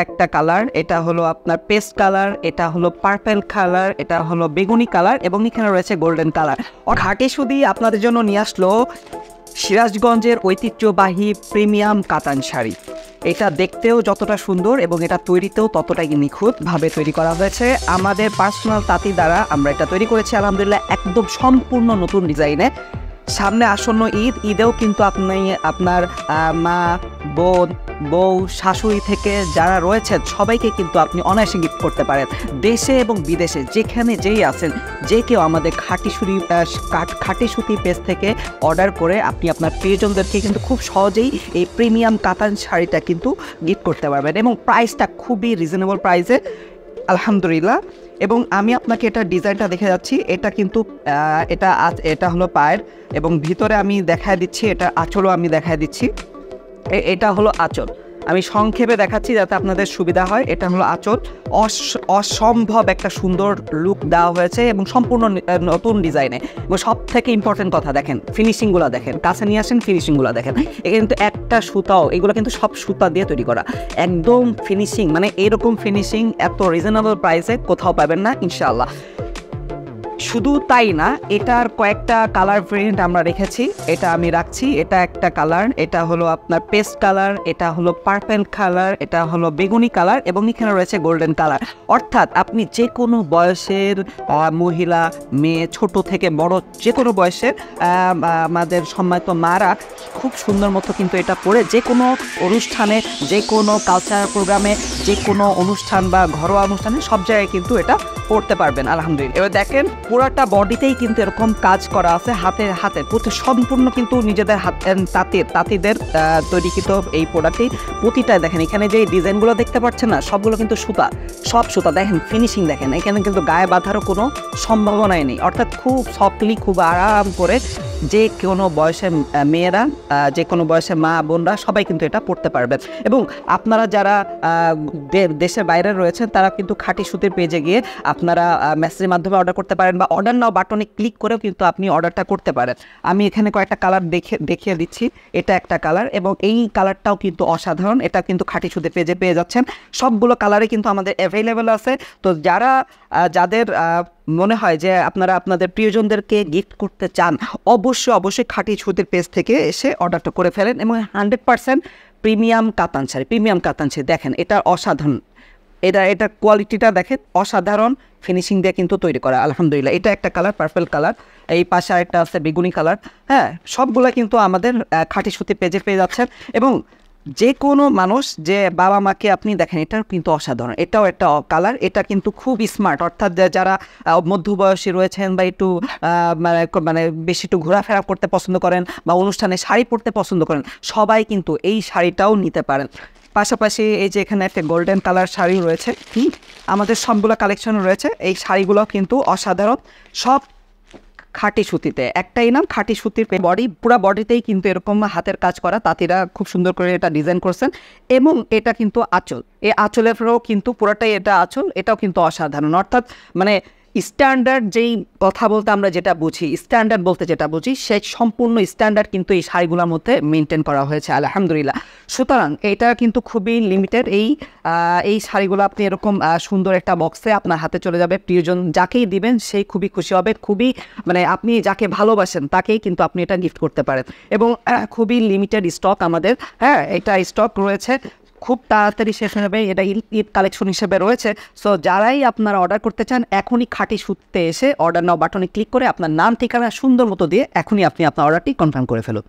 একটা কালার, এটা হলো আপনার পেস্ট কালার, এটা হলো পার্পল কালার, এটা হলো বেগুনি কালার এবং এখানে রয়েছে গোল্ডেন কালার। ঘাটে শুধু আপনাদের জন্য নিয়ে আসলো সিরাজগঞ্জের ঐতিহ্যবাহী প্রিমিয়াম কাতান শাড়ি। এটা দেখতেও যতটা সুন্দর এবং এটা তৈরিতেও ততটাই নিখুঁতভাবে তৈরি করা হয়েছে। আমাদের পার্সোনাল তাঁতি দ্বারা আমরা এটা তৈরি করেছি আলহামদুলিল্লাহ, একদম সম্পূর্ণ নতুন ডিজাইনে। সামনে আসন্ন ঈদেও কিন্তু আপনি আপনার মা, বোন, বউ, শাশুড়ি থেকে যারা রয়েছেন সবাইকে কিন্তু আপনি অনায়াসে গিফট করতে পারেন। দেশে এবং বিদেশে যেখানে যেই আছেন, যে কেউ আমাদের খাঁটি সুতি পেজ থেকে অর্ডার করে আপনি আপনার প্রিয়জনদেরকে কিন্তু খুব সহজেই এই প্রিমিয়াম কাতান শাড়িটা কিন্তু গিফট করতে পারবেন এবং প্রাইসটা খুবই রিজনেবল প্রাইসে আলহামদুলিল্লাহ। এবং আমি আপনাকে এটা ডিজাইনটা দেখে যাচ্ছি। এটা কিন্তু এটা হলো পায়ের এবং ভিতরে আমি দেখায় দিচ্ছি, এটা আঁচলও আমি দেখায় দিচ্ছি। এটা হলো আঁচল, আমি সংক্ষেপে দেখাচ্ছি যাতে আপনাদের সুবিধা হয়। এটা হলো আঁচল, অসম্ভব একটা সুন্দর লুক দেওয়া হয়েছে এবং সম্পূর্ণ নতুন ডিজাইনে। এবং সব থেকে ইম্পর্টেন্ট কথা দেখেন, ফিনিশিংগুলো দেখেন, কাছে নিয়ে আসেন, ফিনিশিংগুলো দেখেন। এখানে কিন্তু একটা সুতাও, এগুলো কিন্তু সব সুতা দিয়ে তৈরি করা, একদম ফিনিশিং, মানে এরকম ফিনিশিং এত রিজনেবল প্রাইসে কোথাও পাবেন না ইনশাআল্লাহ। শুধু তাই না, এটার কয়েকটা কালার ভেরিয়েন্ট আমরা রেখেছি, এটা আমি রাখছি। এটা একটা কালার, এটা হলো আপনার পেস্ট কালার, এটা হলো পার্পল কালার, এটা হলো বেগুনি কালার এবং এখানে রয়েছে গোল্ডেন কালার। অর্থাৎ আপনি যে কোনো বয়সের মহিলা, মেয়ে, ছোট থেকে বড়, যে কোনো বয়সের আমাদের সম্মানিত মারা খুব সুন্দর মতো কিন্তু এটা পরে যে কোনো অনুষ্ঠানে, যে কোনো কালচারাল প্রোগ্রামে, যে কোনো অনুষ্ঠান বা ঘরোয়া অনুষ্ঠানে সব জায়গায় কিন্তু এটা পড়তে পারবেন আলহামদুলিল্লাহ। এবার দেখেন পুরাটা বডিতেই কিন্তু এরকম কাজ করা আছে, হাতে প্রতি সম্পূর্ণ কিন্তু নিজেদের তাঁতিদের তৈরিকৃত এই প্রোডাক্টই। প্রতিটায় দেখেন এখানে যে ডিজাইনগুলো দেখতে পাচ্ছেন না, সবগুলো কিন্তু সুতা, সব সুতা। দেখেন ফিনিশিং দেখেন, এখানে কিন্তু গায়ে বাঁধারও কোনো সম্ভাবনাই নেই। অর্থাৎ খুব সফটলি, খুব আরাম করে যে কোনো বয়সের মেয়েরা, যে কোনো বয়সের মা, বোনরা সবাই কিন্তু এটা পড়তে পারবেন। এবং আপনারা যারা দেশের বাইরে রয়েছেন তারা কিন্তু খাঁটি সুতির পেজে গিয়ে আপনারা মেসেজের মাধ্যমে অর্ডার করতে পারেন বা অর্ডার নাও বাটনে ক্লিক করেও কিন্তু আপনি অর্ডারটা করতে পারেন। আমি এখানে কয়েকটা কালার দেখিয়ে দিচ্ছি। এটা একটা কালার এবং এই কালারটাও কিন্তু অসাধারণ, এটা কিন্তু খাঁটি সুতির পেজে পেয়ে যাচ্ছেন। সবগুলো কালারে কিন্তু আমাদের অ্যাভেলেবেল আছে। তো যাদের মনে হয় যে আপনারা আপনাদের প্রিয়জনদেরকে গিফট করতে চান, অবশ্যই খাঁটি সুতির পেজ থেকে এসে অর্ডারটা করে ফেলেন। এবং 100% প্রিমিয়াম কাতান শাড়ি দেখেন, এটা অসাধারণ, এটা কোয়ালিটিটা দেখেন, অসাধারণ ফিনিশিং দিয়ে কিন্তু তৈরি করা আলহামদুলিল্লাহ। এটা একটা কালার, পার্পল কালার, এই পাশে আরেকটা আছে বেগুনি কালার। হ্যাঁ, সবগুলো কিন্তু আমাদের খাঁটি সুতি পেজে পেয়ে যাচ্ছেন। এবং যে কোনো মানুষ, যে বাবা মাকে আপনি দেখেন, এটাও কিন্তু অসাধারণ, এটাও একটা কালার। এটা কিন্তু খুব স্মার্ট, অর্থাৎ যারা মধ্যবয়সী রয়েছেন বা একটু মানে বেশি একটু ঘোরাফেরা করতে পছন্দ করেন বা অনুষ্ঠানে শাড়ি পরতে পছন্দ করেন, সবাই কিন্তু এই শাড়িটাও নিতে পারেন। পাশাপাশি এই যে এখানে একটা গোল্ডেন কালার শাড়ি রয়েছে, আমাদের সবগুলো কালেকশন রয়েছে। এই শাড়িগুলো কিন্তু অসাধারণ, সব খাঁটি সুতিতে। একটাই নাম খাঁটি সুতির পুরা বডিতেই কিন্তু এরকম হাতের কাজ করা, তাঁতিরা খুব সুন্দর করে এটা ডিজাইন করছেন। এবং এটা কিন্তু আঁচল, এই আঁচলেরও কিন্তু পুরাটাই এটা আঁচল, এটাও কিন্তু অসাধারণ। অর্থাৎ মানে স্ট্যান্ডার্ড যেই কথা বলতে আমরা যেটা বুঝি, স্ট্যান্ডার্ড বলতে যেটা বুঝি, সেই সম্পূর্ণ স্ট্যান্ডার্ড কিন্তু এই শাড়িগুলোর মধ্যে মেনটেন করা হয়েছে আলহামদুলিল্লাহ। সুতরাং এটা কিন্তু খুবই লিমিটেড। এই শাড়িগুলো আপনি এরকম সুন্দর একটা বক্সে আপনার হাতে চলে যাবে, প্রিয়জন যাকেই দিবেন সেই খুবই খুশি হবে। খুবই মানে আপনি যাকে ভালোবাসেন তাকেই কিন্তু আপনি এটা গিফট করতে পারেন। এবং খুবই লিমিটেড স্টক আমাদের, হ্যাঁ, এটা স্টক রয়েছে, খুব তাড়াতাড়ি শেষ হয়ে যাবে। এটা ঈদ কালেকশন হিসেবে রয়েছে। সো যারাই আপনারা অর্ডার করতে চান, এখনই খাঁটি সুতিতে এসে অর্ডার নাও বাটনে ক্লিক করে আপনার নাম, ঠিকানা সুন্দর মতো দিয়ে এখনই আপনি আপনার অর্ডারটি কনফার্ম করে ফেলুন।